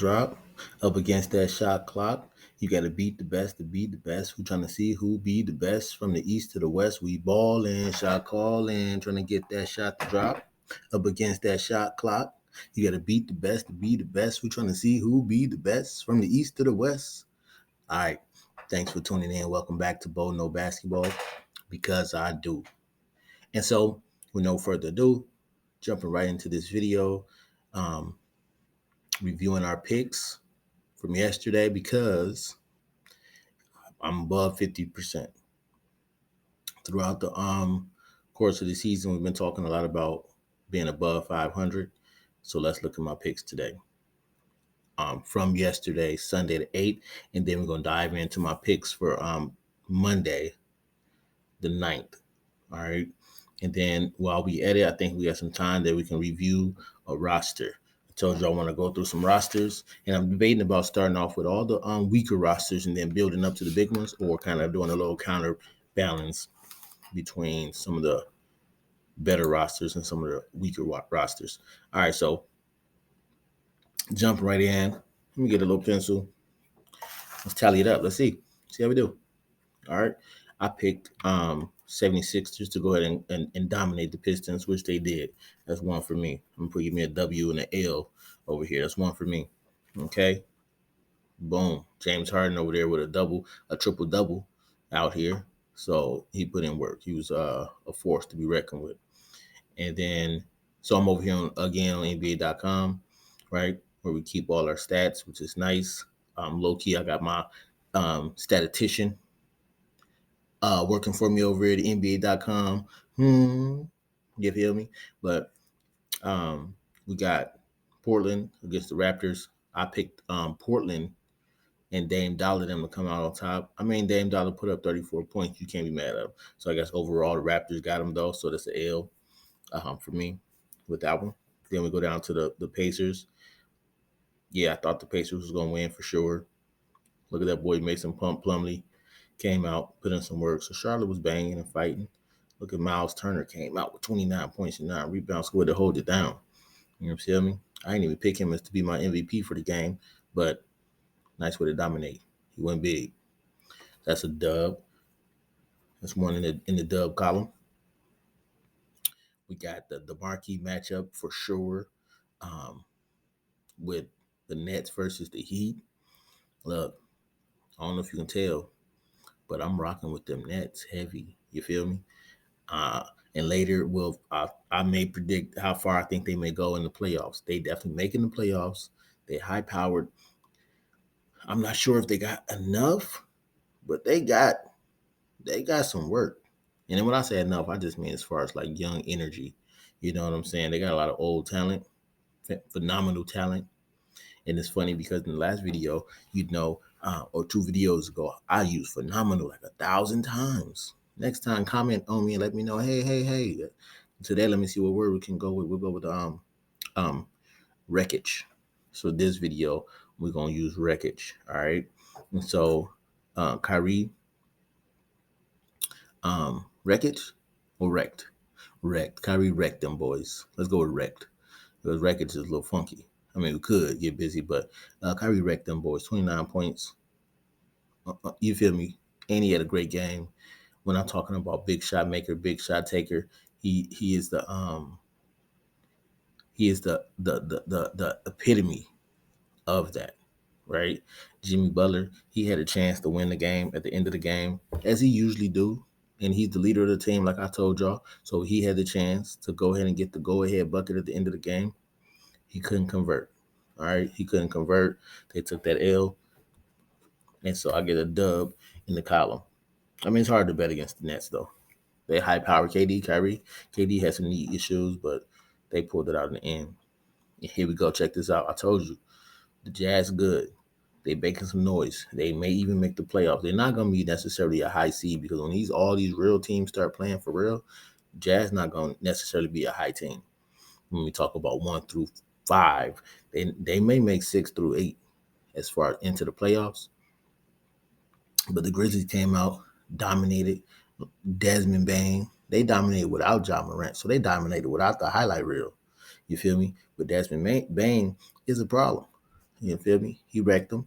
drop up against that shot clock. You got to beat the best to be the best. Who trying to see who be the best from the east to the west? We ball in, shot call in, trying to get that shot to drop up against that shot clock. You got to beat the best to be the best. Who trying to see who be the best from the east to the west? All right. Thanks for tuning in. Welcome back to Bo No Basketball because I do. And so, with no further ado, jumping right into this video, um, reviewing our picks from yesterday because I'm above 50%. Throughout the course of the season, we've been talking a lot about being above 500. So let's look at my picks today. From yesterday, Sunday the 8th, and then we're going to dive into my picks for Monday, the 9th. All right. And then while we edit, I think we got some time that we can review a roster. I told you I want to go through some rosters, and I'm debating about starting off with all the weaker rosters and then building up to the big ones, or kind of doing a little counterbalance between some of the better rosters and some of the weaker rosters. All right, so jump right in. Let me get a little pencil. Let's tally it up. Let's see how we do. All right. I picked 76ers to go ahead and dominate the Pistons, which they did. That's one for me. I'm going to give me a W and an L over here. That's one for me. Okay. Boom. James Harden over there with a triple-double out here. So he put in work. He was a force to be reckoned with. And then, so I'm over here again on NBA.com, right, where we keep all our stats, which is nice. Low key, I got my statistician working for me over at NBA.com. You feel me? But we got Portland against the Raptors. I picked Portland and Dame Dollar them to come out on top. I mean, Dame Dollar put up 34 points. You can't be mad at him. So I guess overall the Raptors got him though. So that's an L for me with that one. Then we go down to the Pacers. Yeah, I thought the Pacers was going to win for sure. Look at that boy Mason Plumlee. Came out, put in some work. So Charlotte was banging and fighting. Look at Miles Turner came out with 29 points and 9 rebounds, scored to hold it down. You know what I'm saying? I didn't even pick him as to be my MVP for the game, but nice way to dominate. He went big. That's a dub. That's one in the dub column. We got the marquee matchup for sure with the Nets versus the Heat. Look, I don't know if you can tell, but I'm rocking with them Nets heavy. You feel me? And later, I may predict how far I think they may go in the playoffs. They definitely making the playoffs. They high powered. I'm not sure if they got enough, but they got some work. And then when I say enough, I just mean as far as like young energy. You know what I'm saying? They got a lot of old talent, phenomenal talent. And it's funny because in the last video, or 2 videos ago, I used phenomenal like 1,000 times. Next time, comment on me and let me know, hey. Today, let me see what word we can go with. We'll go with wreckage. So this video, we're gonna use wreckage. All right. And so Kyrie, wreckage or wrecked? Wrecked. Kyrie wrecked them boys. Let's go with wrecked. Because wreckage is a little funky. I mean, we could get busy, but Kyrie wrecked them boys. 29 points. You feel me? And he had a great game. When I'm talking about big shot maker, big shot taker, he is the epitome of that, right? Jimmy Butler, he had a chance to win the game at the end of the game, as he usually do. And he's the leader of the team, like I told y'all. So he had the chance to go ahead and get the go-ahead bucket at the end of the game. He couldn't convert. All right. He couldn't convert. They took that L. And so I get a dub in the column. I mean, it's hard to bet against the Nets, though. They high power KD, Kyrie. KD had some knee issues, but they pulled it out in the end. And here we go. Check this out. I told you. The Jazz good. They making some noise. They may even make the playoffs. They're not going to be necessarily a high seed because when all these real teams start playing for real, Jazz not going to necessarily be a high team. When we talk about 1 through 5, they may make 6 through 8 as far as into the playoffs. But the Grizzlies came out, dominated. Desmond Bain, they dominated without Ja Morant, so they dominated without the highlight reel. You feel me? But Desmond Bain is a problem. You feel me? He wrecked them.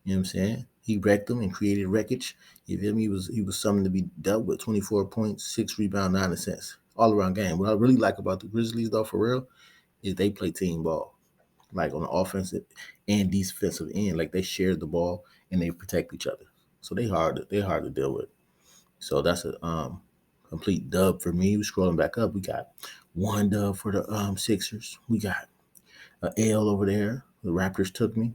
You know what I'm saying? He wrecked them and created wreckage. You feel me? He was something to be dealt with. 24 points, 6 rebounds, 9 assists. All around game. What I really like about the Grizzlies though, for real, is they play team ball. Like on the offensive and defensive end. Like they share the ball and they protect each other. So they hard to deal with. So that's a complete dub for me. We're scrolling back up. We got one dub for the Sixers. We got an L over there. The Raptors took me.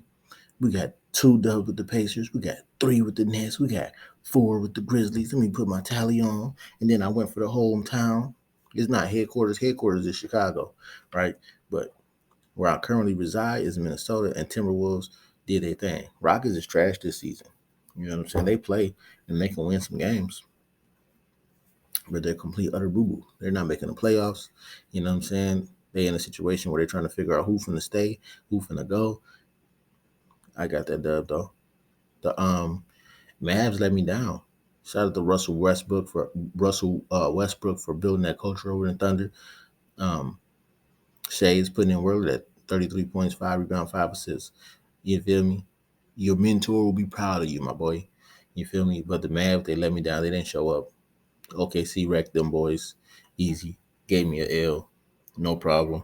We got two dubs with the Pacers. We got three with the Nets. We got four with the Grizzlies. Let me put my tally on. And then I went for the hometown. It's not headquarters. Headquarters is Chicago, right? But where I currently reside is Minnesota, and Timberwolves did their thing. Rockets is trash this season. You know what I'm saying? They play and they can win some games, but they're complete utter boo boo. They're not making the playoffs. You know what I'm saying? They in a situation where they're trying to figure out who finna stay, who finna go. I got that dub though. The Mavs let me down. Shout out to Russell Westbrook for building that culture over in Thunder. Um, Shay's putting in work at 33 points, 5 rebounds, 5 assists. You feel me? Your mentor will be proud of you, my boy. You feel me? But the Mavs, they let me down. They didn't show up. OKC wrecked them boys. Easy. Gave me a L. No problem.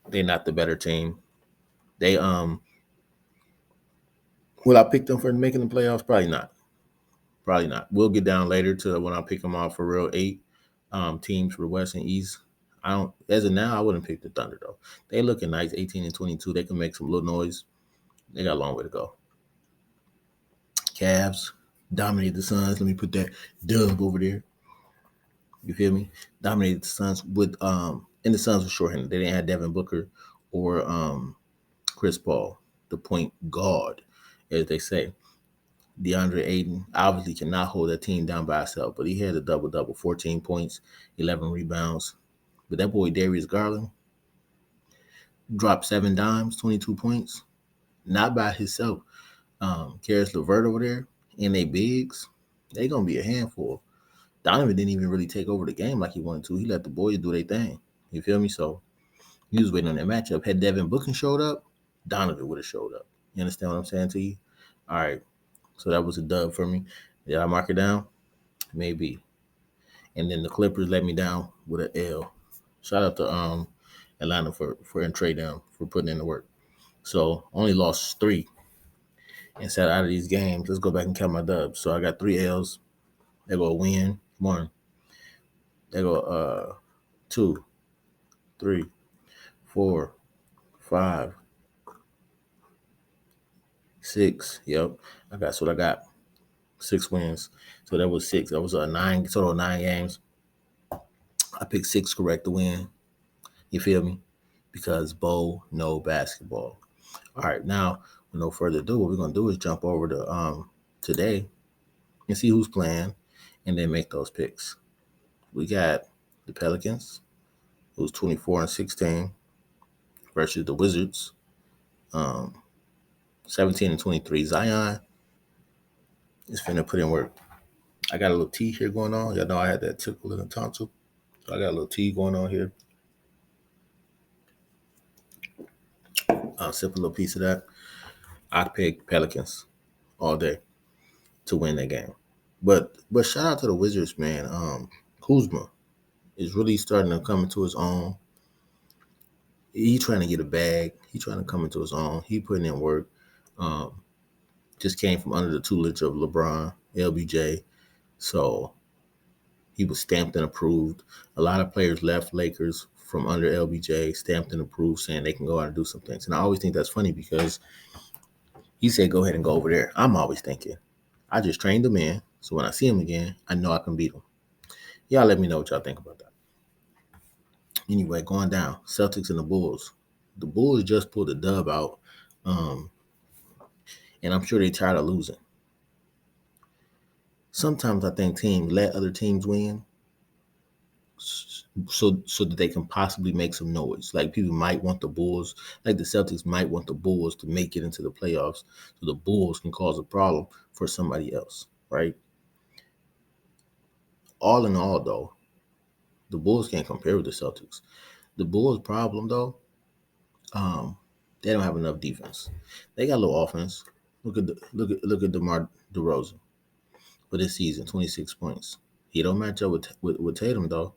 They're not the better team. They will I pick them for making the playoffs? Probably not. Probably not. We'll get down later to when I pick them off for real. Eight teams for the West and East. I don't as of now I wouldn't pick the Thunder though. They looking nice, 18 and 22. They can make some little noise. They got a long way to go. Cavs dominated the Suns. Let me put that dub over there. You feel me? Dominated the Suns with and the Suns were shorthanded. They didn't have Devin Booker or Chris Paul, the point guard, as they say. DeAndre Ayton obviously cannot hold that team down by himself, but he had a double double, 14 points, 11 rebounds. But that boy Darius Garland dropped 7 dimes, 22 points, not by himself. Karis LeVert over there and they bigs, they gonna be a handful. Donovan didn't even really take over the game like he wanted to. He let the boys do their thing. You feel me? So he was waiting on that matchup. Had Devin Booker showed up, Donovan would have showed up. You understand what I'm saying to you? All right. So that was a dub for me. Did I mark it down? Maybe. And then the Clippers let me down with an L. Shout out to Atlanta for and Trey down for putting in the work. So only lost three and sat out of these games. Let's go back and count my dubs. So I got three L's. They go a win. One. They go two, three, four, five, six. Yep. I got what I got. 6 wins. So that was six. That was a nine total of 9 games. I picked six correct to win. You feel me? Because Bo no basketball. All right, now with no further ado, what we're gonna do is jump over to today and see who's playing, and then make those picks. We got the Pelicans, who's 24-16, versus the Wizards, um, 17-23. Zion is finna put in work. I got a little tea here going on. Y'all know I had that tickle in the tonsil, so I got a little tea going on here. I'll sip a little piece of that. I pick Pelicans all day to win that game. But shout out to the Wizards, man. Kuzma is really starting to come into his own. He trying to get a bag. He trying to come into his own. He putting in work. Um, just came from under the tutelage of LeBron, LBJ. So he was stamped and approved. A lot of players left Lakers from under LBJ, stamped and approved, saying they can go out and do some things. And I always think that's funny because he said, go ahead and go over there. I'm always thinking, I just trained him in. So when I see him again, I know I can beat him. Y'all let me know what y'all think about that. Anyway, going down, Celtics and the Bulls. The Bulls just pulled a dub out, um, and I'm sure they're tired of losing. Sometimes I think teams let other teams win so that they can possibly make some noise. Like people might want the Bulls, like the Celtics might want the Bulls to make it into the playoffs so the Bulls can cause a problem for somebody else, right? All in all, though, the Bulls can't compare with the Celtics. The Bulls' problem, though, um, They don't have enough defense. They got a little offense. Look at DeMar DeRozan for this season, 26 points. He don't match up with Tatum though.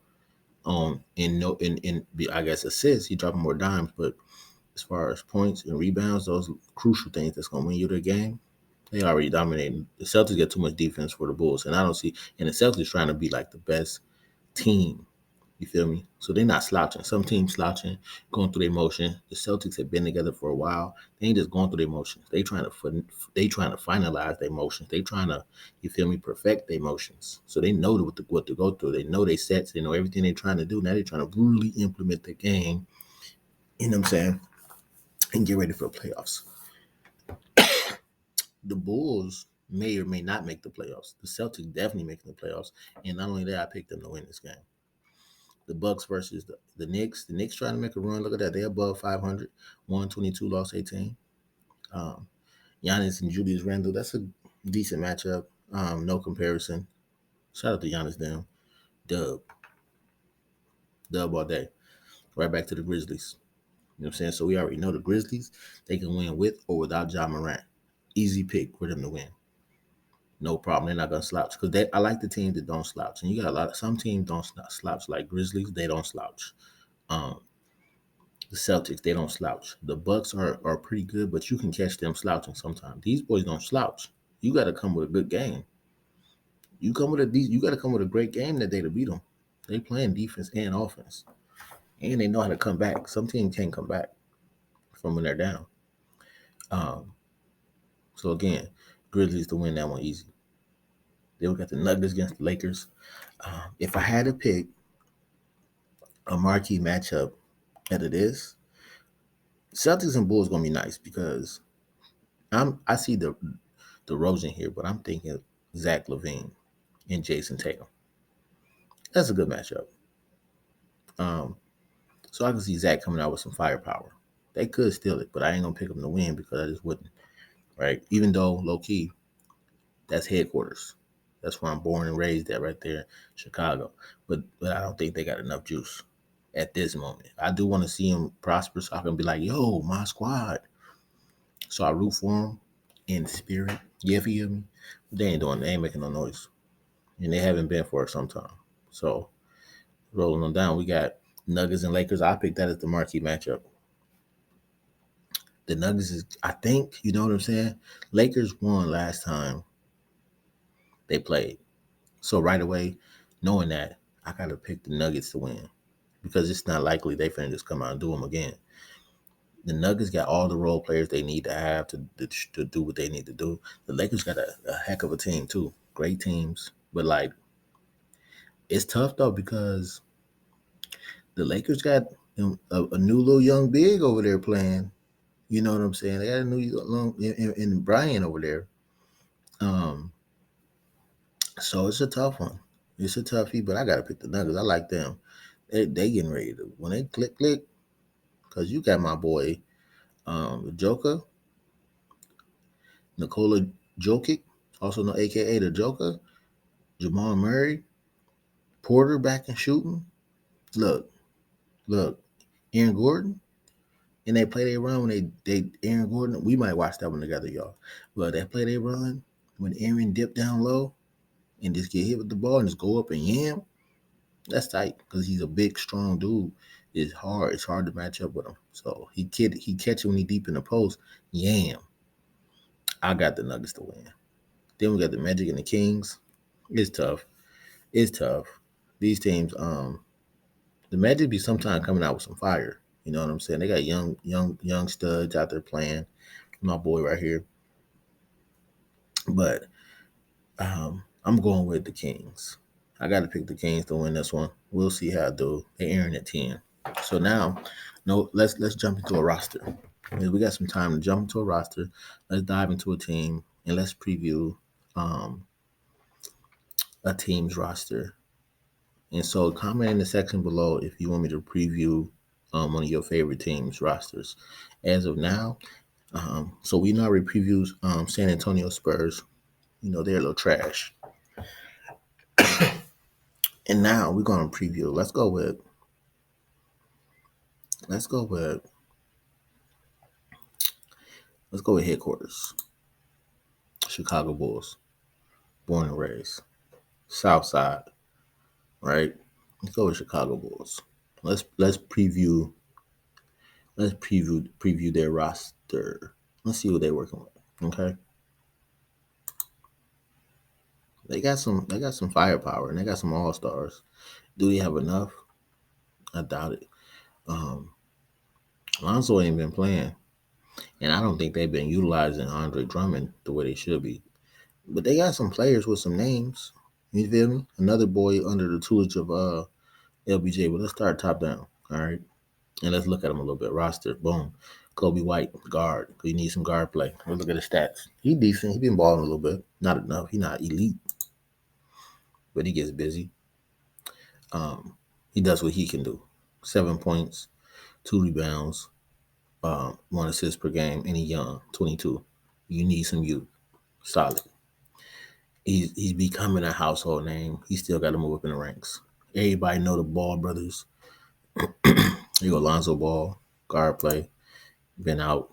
In no in I guess assists, he dropping more dimes, but as far as points and rebounds, those crucial things that's gonna win you the game, they already dominating. The Celtics get too much defense for the Bulls, and I don't see. And the Celtics trying to be like the best team. You feel me? So they're not slouching. Some teams slouching, going through their motion. The Celtics have been together for a while. They ain't just going through their motions. They trying to finalize their motions. They trying to, you feel me, perfect their motions. So they know what to go through. They know their sets. They know everything they're trying to do. Now they're trying to brutally implement the game. You know what I'm saying? And get ready for the playoffs. The Bulls may or may not make the playoffs. The Celtics definitely making the playoffs. And not only that, I picked them to win this game. The Bucks versus the Knicks. The Knicks trying to make a run. Look at that. They're above 500. 122, lost 18. Um, Giannis and Julius Randle. That's a decent matchup. No comparison. Shout out to Giannis them. Dub. Dub all day. Right back to the Grizzlies. You know what I'm saying? So we already know the Grizzlies, they can win with or without Ja Morant. Easy pick for them to win. No problem. They're not gonna slouch because I like the teams that don't slouch. And you got a lot of some teams don't slouch like Grizzlies. They don't slouch. Um, the Celtics they don't slouch. The Bucks are pretty good, but you can catch them slouching sometimes. These boys don't slouch. You got to come with a good game. You got to come with a great game that day to beat them. They playing defense and offense, and they know how to come back. Some teams can't come back from when they're down. Um, so again, Grizzlies to win that one easy. They got the Nuggets against the Lakers. If I had to pick a marquee matchup out of this, Celtics and Bulls gonna be nice because I see the Rosen here, but I'm thinking Zach LaVine and Jason Tatum. That's a good matchup. Um, so I can see Zach coming out with some firepower. They could steal it, but I ain't gonna pick them to win because I just wouldn't. Right? Even though low key, that's headquarters. That's where I'm born and raised at right there, Chicago. But I don't think they got enough juice at this moment. I do want to see them prosper so I can be like, yo, my squad. So I root for them in spirit. Yeah, if you hear me. They ain't making no noise. And they haven't been for some time. So rolling them down, we got Nuggets and Lakers. I picked that as the marquee matchup. The Nuggets is, I think, you know what I'm saying? Lakers won last time they played. So right away, knowing that, I got to pick the Nuggets to win because it's not likely they finna just come out and do them again. The Nuggets got all the role players they need to have to do what they need to do. The Lakers got a heck of a team too. Great teams. But like it's tough though because the Lakers got a new little young big over there playing. You know what I'm saying? They got a new young in Brian over there. Um, so it's a tough one. It's a toughie, but I gotta pick the Nuggets. I like them. They getting ready to when they click, because you got my boy, the Joker, Nikola Jokic, also known AKA the Joker, Jamal Murray, Porter back and shooting. Look, look, Aaron Gordon. And they play their run when they Aaron Gordon. We might watch that one together, y'all. But they play their run when Aaron dip down low and just get hit with the ball and just go up and yam. That's tight because he's a big, strong dude. It's hard. It's hard to match up with him. So he catch it when he deep in the post. Yam. I got the Nuggets to win. Then we got the Magic and the Kings. It's tough. It's tough. These teams, the Magic be sometime coming out with some fire. You know what I'm saying? They got young studs out there playing. My boy right here. But I'm going with the Kings. I got to pick the Kings to win this one. We'll see how I do. They're airing at 10. So now, no, let's jump into a roster. We got some time to jump into a roster. Let's dive into a team and let's preview um, a team's roster. And so comment in the section below if you want me to preview one of your favorite teams' rosters. As of now, so we know we previewed San Antonio Spurs. You know, they're a little trash. And now we're gonna preview. Let's go with Let's go with headquarters. Chicago Bulls, born and raised. South Side, right? Let's go with Chicago Bulls. Let's preview their roster. Let's see what they're working with. Okay. They got some firepower and they got some all stars. Do they have enough? I doubt it. Um, Lonzo ain't been playing, and I don't think they've been utilizing Andre Drummond the way they should be. But they got some players with some names. You feel me? Another boy under the tutelage of LBJ. But let's start top down. All right, and let's look at him a little bit. Roster, boom. Kobe White, guard. You need some guard play. Let's look at his stats. He decent. He been balling a little bit. Not enough. He not elite, but he gets busy. He does what he can do. 7 points, 2 rebounds, 1 assist per game, and he young, 22. You need some youth. Solid. He's becoming a household name. He still got to move up in the ranks. Everybody know the Ball brothers. You go Alonzo Ball, guard play, been out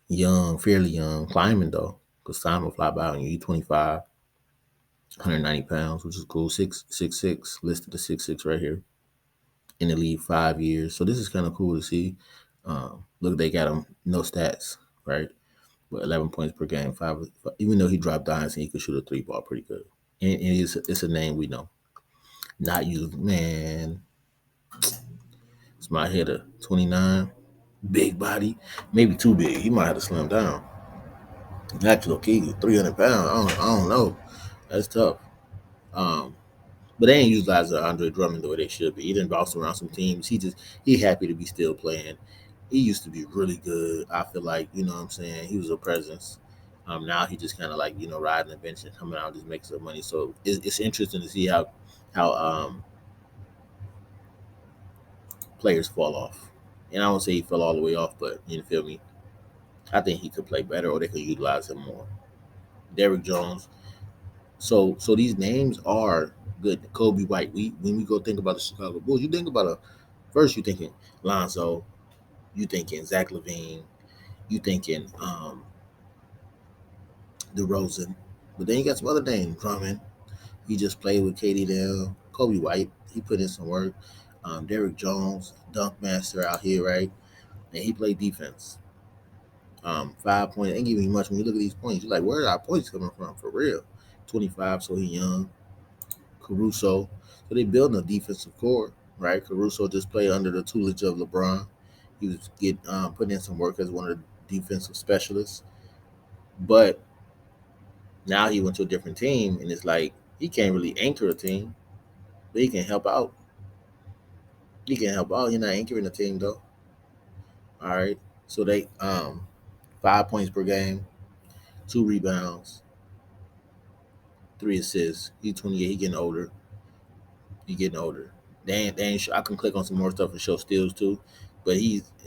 young, fairly young, climbing though, because time will fly by on you. 25, 190 pounds, which is cool. 6'6", listed to 6'6" right here. In the league 5 years. So this is kind of cool to see. Look, they got him no stats, right? But 11 points per game, even though he dropped dimes and he could shoot a 3 ball pretty good. And it's a name we know. Not you, man. It's my hitter, 29, big body, maybe too big. He might have to slim down. Actually, okay, 300 pounds. I don't know. That's tough. Um, but they ain't utilizing Andre Drummond the way they should be. He didn't bounce around some teams. He happy to be still playing. He used to be really good. I feel like, you know what I'm saying? He was a presence. Now he just kind of like, riding the bench and coming out and just making some money. So it's interesting to see how players fall off. And I don't say he fell all the way off, but you feel me? I think he could play better or they could utilize him more. Derrick Jones. So these names are good. Kobe White. When we go think about the Chicago Bulls, you think about first you thinking Lonzo, you thinking Zach LaVine, you thinking DeRozan, but then you got some other names. Drummond, he just played with Katie Dell. Kobe White, he put in some work. Derrick Jones, dunk master out here, right? And he played defense. 5 points ain't giving you much when you look at these points. You're like, where are our points coming from for real? 25, so he young. Caruso, so they building a defensive core, right? Caruso just played under the tutelage of LeBron. He was putting in some work as one of the defensive specialists, but now he went to a different team, and it's like he can't really anchor a team, but he can help out. He can help out. He's not anchoring a team though. All right, so they 5 points per game, 2 rebounds, 3 assists. He's 28. He getting older. He getting older. They ain't I can click on some more stuff and show steals too, but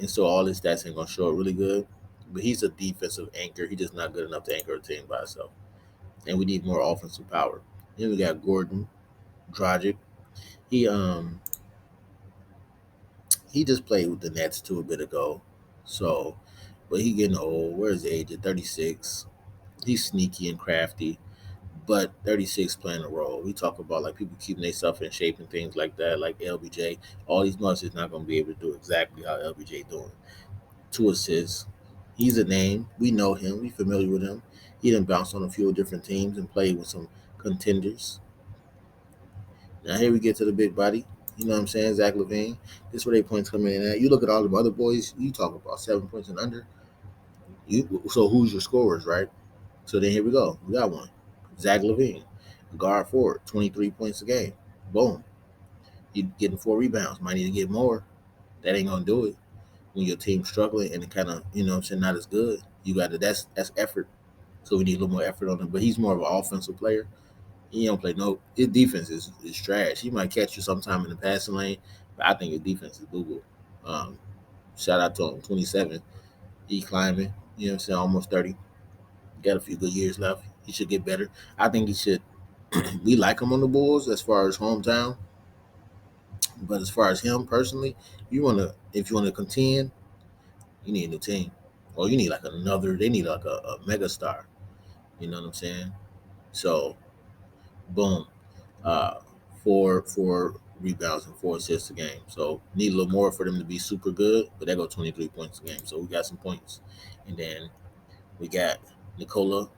so all his stats ain't gonna show it really good. But he's a defensive anchor. He's just not good enough to anchor a team by himself. And we need more offensive power. Then we got Gordon Dragic. He he just played with the Nets too a bit ago. So, but he getting old. Where's the age? At 36. He's sneaky and crafty, but 36 playing a role. We talk about like people keeping themselves in shape and things like that, like LBJ. All these nuts is not going to be able to do exactly how LBJ doing. 2 assists. He's a name. We know him. We familiar with him. He done bounced on a few different teams and played with some contenders. Now here we get to the big body. You know what I'm saying? Zach LaVine. This is where they points coming in at. You look at all the other boys. You talk about 7 points and under. So who's your scorers, right? So then here we go. We got one. Zach LaVine, guard forward, 23 points a game. Boom. You getting 4 rebounds. Might need to get more. That ain't gonna do it. When your team's struggling and it kind of, you know what I'm saying, not as good, you got to that's effort. So we need a little more effort on him. But he's more of an offensive player. He don't play no his defense is trash. He might catch you sometime in the passing lane, but I think his defense is boo boo. Um, Shout out to him, 27. He climbing, you know what I'm saying, almost 30. Got a few good years left. He should get better. I think he should. We like him on the Bulls as far as hometown, but as far as him personally, if you want to contend, you need a new team. Or you need like another. They need like a mega star. You know what I'm saying? So boom, uh, four rebounds and 4 assists a game. So need a little more for them to be super good. But they go 23 points a game. So we got some points, and then we got Nikola.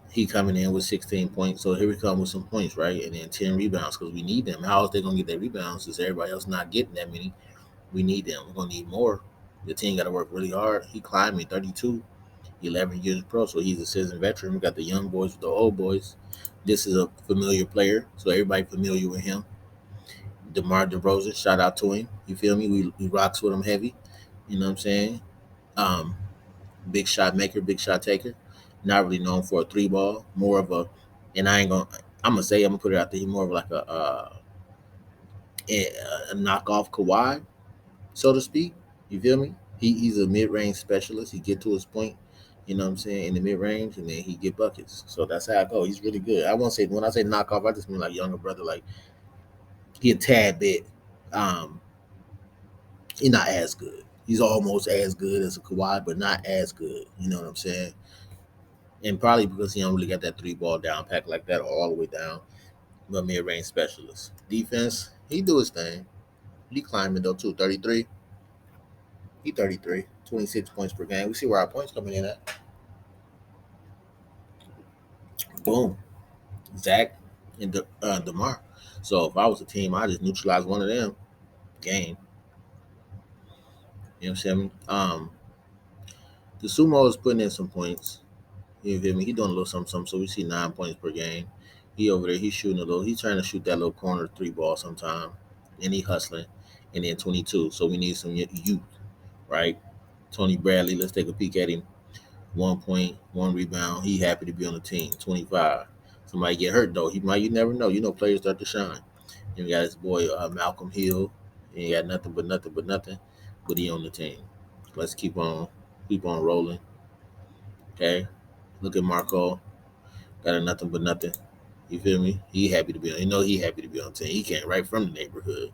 He coming in with 16 points. So here we come with some points, right? And then 10 rebounds because we need them. How else they gonna get their rebounds since everybody else not getting that many? We need them. We're gonna need more. The team got to work really hard. He climbed me 32, 11 years pro, so he's a seasoned veteran. We got the young boys with the old boys. This is a familiar player, so everybody familiar with him. DeMar DeRozan, shout out to him. You feel me? We rocks with him heavy. You know what I'm saying? Um, Big shot maker, big shot taker. Not really known for a three ball. More of a, and I ain't gonna. I'm gonna put it out there. He's more of like a knockoff Kawhi, so to speak. You feel me? He's a mid range specialist. He get to his point, you know what I'm saying, in the mid range, and then he get buckets. So that's how I go. He's really good. I won't say when I say knockoff, I just mean like younger brother. Like he a tad bit. Um, he's not as good. He's almost as good as a Kawhi, but not as good. You know what I'm saying? And probably because he don't really got that three ball down pack like that all the way down. But mid range specialist. Defense, he do his thing. He climbing though too. 33. He 33. 26 points per game. We see where our points coming in at. Boom. Zach and DeMar. So if I was a team, I just neutralize one of them. Game. You know what I'm saying? The Sumo is putting in some points. You feel me? He doing a little something. So we see 9 points per game. He over there. He's shooting a little. He's trying to shoot that little corner three ball sometime, and he hustling. And then 22. So we need some youth, right? Tony Bradley. Let's take a peek at him. 1 point, 1 rebound. He happy to be on the team. 25. Somebody get hurt though. He might. You never know. You know players start to shine. And we got his boy Malcolm Hill. He got nothing but nothing but nothing, but he on the team. Let's keep on rolling. Okay. Look at Marco. Got a nothing but nothing. You feel me? He happy to be on. You know he happy to be on the team. He came right from the neighborhood.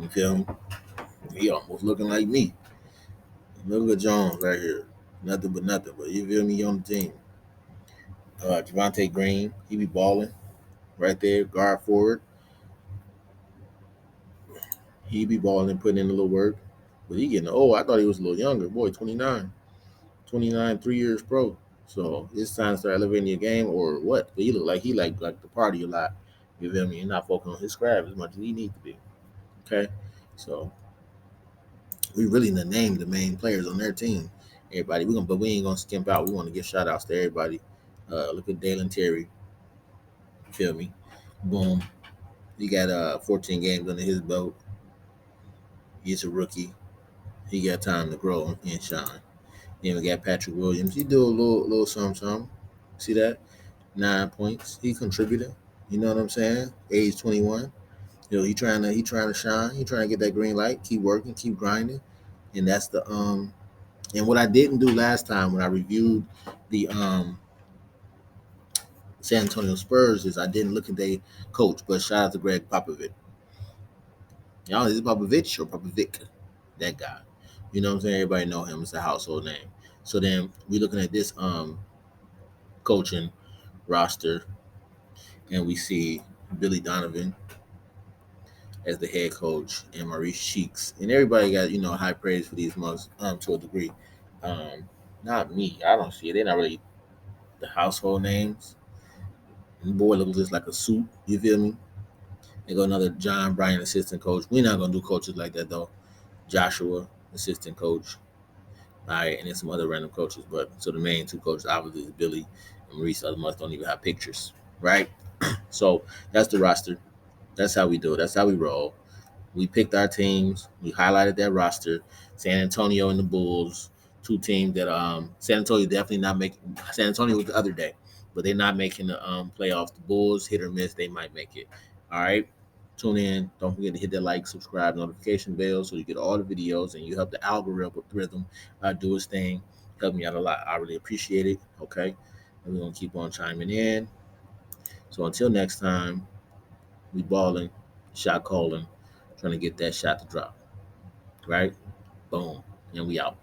You feel me? He almost looking like me. Look at Jones right here. Nothing but nothing. But you feel me? He on the team. Javante Green. He be balling right there. Guard forward. He be balling and putting in a little work. But he getting old. I thought he was a little younger. Boy, 29. 29, 3 years pro. So it's time to start elevating your game or what? But he look like he like the party a lot. You feel me? He's not focusing on his craft as much as he need to be. Okay. So we really need to name the main players on their team. Everybody, but we ain't gonna skimp out. We want to give shout outs to everybody. Look at Dalen Terry. You feel me? Boom. He got 14 games under his belt. He's a rookie. He got time to grow and shine. Then we got Patrick Williams. He do a little something. See that? 9 points. He contributed. You know what I'm saying? Age 21. You know, he trying to shine. He trying to get that green light. Keep working, keep grinding. And that's the and what I didn't do last time when I reviewed the San Antonio Spurs is I didn't look at their coach, but shout out to Greg Popovich. Y'all, is it Popovich or Popovic? That guy. You know what I'm saying? Everybody know him. It's a household name. So then we looking at this coaching roster and we see Billy Donovan as the head coach and Maurice Cheeks. And everybody got, high praise for these months to a degree. Um, Not me. I don't see it. They're not really the household names. And boy looks just like a suit. You feel me? They go another John Bryan assistant coach. We're not gonna do coaches like that though. Joshua assistant coach. All right, and then some other random coaches. But so the main two coaches obviously is Billy and Maurice. Other months don't even have pictures, right? So that's the roster. That's how we do it. That's how we roll. We picked our teams. We highlighted that roster. San Antonio and the Bulls, two teams that San Antonio definitely not making. San Antonio was the other day, but they're not making the playoffs. The Bulls hit or miss, they might make it. All right. Tune in. Don't forget to hit that like, subscribe, notification bell so you get all the videos and you help the algorithm do its thing. Help me out a lot. I really appreciate it. Okay. And we're gonna keep on chiming in. So until next time, we balling, shot calling, trying to get that shot to drop. Right? Boom. And we out.